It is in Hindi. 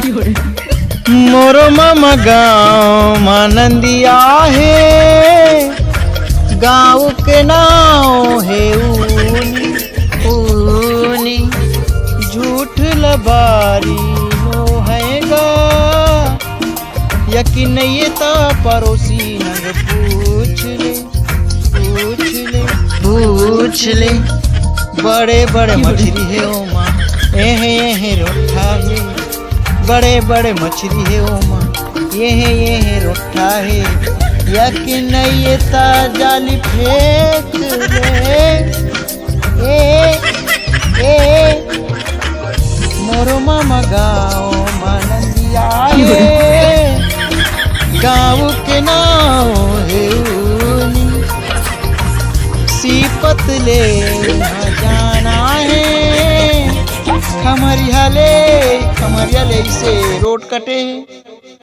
मोरो मामा गाँव मानंदिया है, गाँव के नाव है ऊनी ऊनी, झूठ लबारी नो हैगा, यकीन ये ता पड़ोसी नंग पूछ ले पूछ ले पूछ ले। बड़े बड़े मछली है ओ माँ, ये रोठा है, बड़े बड़े मछली है ओ माँ, ये रोठा है, यकीन ये ता जाली फेंक ले। मोरो मामा गाँव मानंदिया है, गाँव के नाव है ऊनी, सीपत ले जाना है, खमरिया ले इसे रोड कटे।